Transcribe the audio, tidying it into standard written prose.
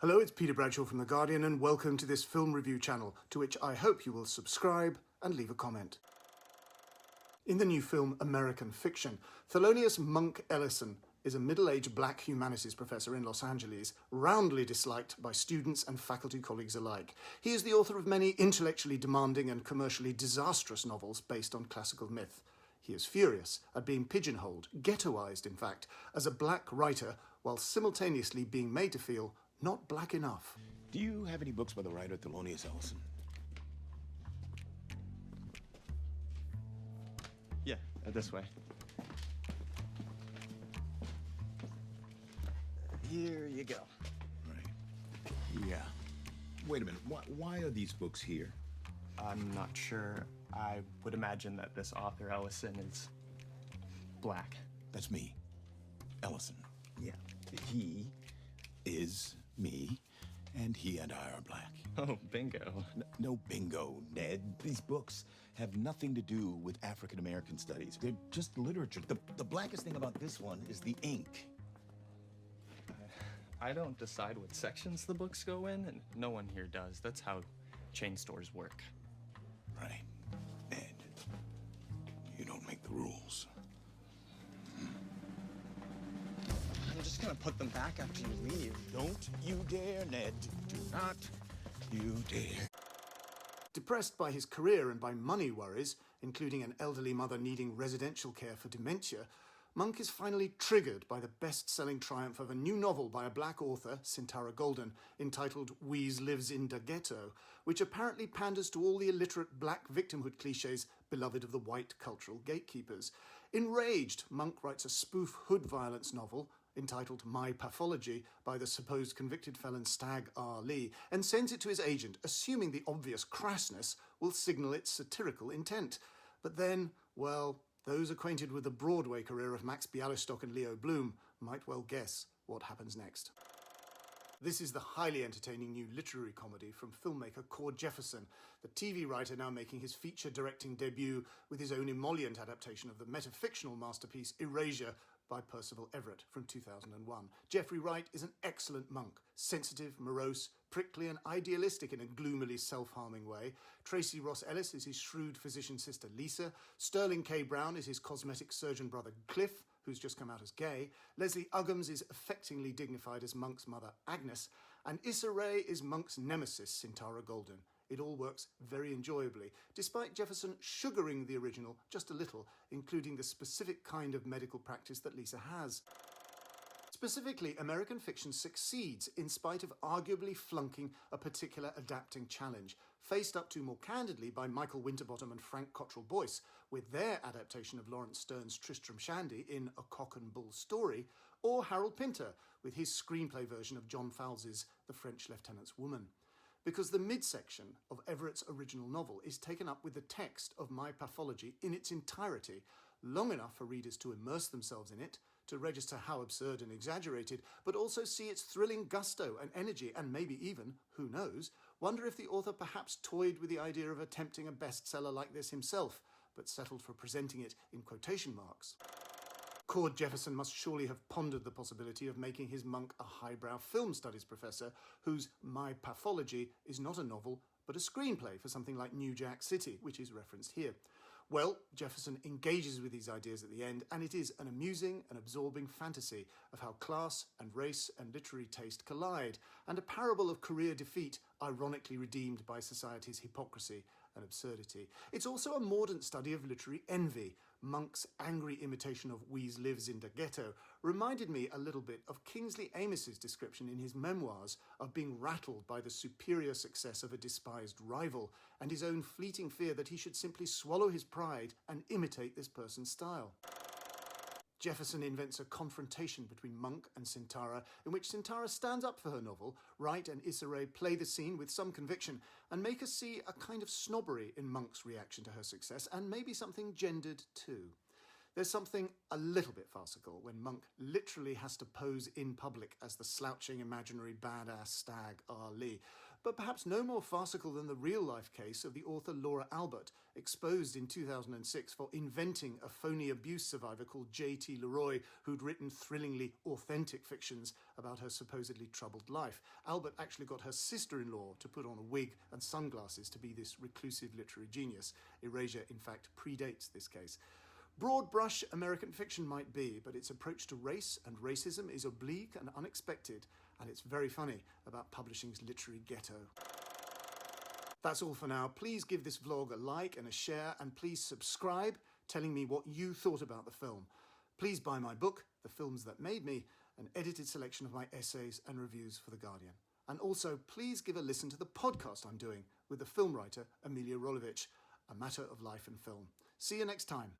Hello, it's Peter Bradshaw from The Guardian, and welcome to this film review channel, to which I hope you will subscribe and leave a comment. In the new film American Fiction, Thelonious Monk Ellison is a middle-aged black humanities professor in Los Angeles, roundly disliked by students and faculty colleagues alike. He is the author of many intellectually demanding and commercially disastrous novels based on classical myth. He is furious at being pigeonholed, ghettoized in fact, as a black writer, while simultaneously being made to feel not black enough. Do you have any books by the writer Thelonious Ellison? Yeah, this way. Here you go. Right. Yeah. Wait a minute. Why are these books here? I'm not sure. I would imagine that this author, Ellison, is black. That's me. Ellison. Yeah. He is me, and he and I are black. Oh, bingo. No bingo, Ned. These books have nothing to do with African American studies. They're just literature. The blackest thing about this one is the ink. I don't decide what sections the books go in, and no one here does. That's how chain stores work. Right. Ned, you don't make the rules. I'm just gonna put them back after you leave. Don't you dare, Ned. Do not you dare. Depressed by his career and by money worries, including an elderly mother needing residential care for dementia, Monk is finally triggered by the best-selling triumph of a new novel by a black author, Sintara Golden, entitled Weeze Lives in the Ghetto, which apparently panders to all the illiterate black victimhood cliches beloved of the white cultural gatekeepers. Enraged, Monk writes a spoof hood violence novel, entitled My Pathology, by the supposed convicted felon Stag R. Lee, and sends it to his agent, assuming the obvious crassness will signal its satirical intent. But then, well, those acquainted with the Broadway career of Max Bialystock and Leo Bloom might well guess what happens next. This is the highly entertaining new literary comedy from filmmaker Cord Jefferson, the TV writer now making his feature-directing debut with his own emollient adaptation of the metafictional masterpiece Erasure by Percival Everett from 2001. Jeffrey Wright is an excellent monk, sensitive, morose, prickly and idealistic in a gloomily self-harming way. Tracy Ross Ellis is his shrewd physician sister Lisa. Sterling K. Brown is his cosmetic surgeon brother Cliff, who's just come out as gay. Leslie Uggams is affectingly dignified as Monk's mother Agnes. And Issa Rae is Monk's nemesis, Sintara Golden. It all works very enjoyably, despite Jefferson sugaring the original just a little, including the specific kind of medical practice that Lisa has. Specifically, American Fiction succeeds in spite of arguably flunking a particular adapting challenge, faced up to more candidly by Michael Winterbottom and Frank Cottrell Boyce with their adaptation of Lawrence Stern's Tristram Shandy in A Cock and Bull Story, or Harold Pinter with his screenplay version of John Fowles's The French Lieutenant's Woman. Because the midsection of Everett's original novel is taken up with the text of My Pathology in its entirety, long enough for readers to immerse themselves in it, to register how absurd and exaggerated, but also see its thrilling gusto and energy, and maybe even, who knows, wonder if the author perhaps toyed with the idea of attempting a bestseller like this himself, but settled for presenting it in quotation marks. Cord Jefferson must surely have pondered the possibility of making his monk a highbrow film studies professor whose My Pathology is not a novel, but a screenplay for something like New Jack City, which is referenced here. Well, Jefferson engages with these ideas at the end, and it is an amusing and absorbing fantasy of how class and race and literary taste collide, and a parable of career defeat ironically redeemed by society's hypocrisy and absurdity. It's also a mordant study of literary envy. Monk's angry imitation of Weeze Lives in the Ghetto reminded me a little bit of Kingsley Amis's description in his memoirs of being rattled by the superior success of a despised rival and his own fleeting fear that he should simply swallow his pride and imitate this person's style. Jefferson invents a confrontation between Monk and Sintara, in which Sintara stands up for her novel. Wright and Issa Rae play the scene with some conviction and make us see a kind of snobbery in Monk's reaction to her success, and maybe something gendered too. There's something a little bit farcical when Monk literally has to pose in public as the slouching imaginary badass Stag R. Lee. but perhaps no more farcical than the real-life case of the author Laura Albert, exposed in 2006 for inventing a phony abuse survivor called J.T. Leroy, who'd written thrillingly authentic fictions about her supposedly troubled life. Albert actually got her sister-in-law to put on a wig and sunglasses to be this reclusive literary genius. Erasure, in fact, predates this case. Broad brush American fiction might be, but its approach to race and racism is oblique and unexpected, and it's very funny about publishing's literary ghetto. That's all for now. Please give this vlog a like and a share, and please subscribe, telling me what you thought about the film. Please buy my book, The Films That Made Me, an edited selection of my essays and reviews for The Guardian. And also, please give a listen to the podcast I'm doing with the film writer Emilia Rolovich, A Matter of Life and Film. See you next time.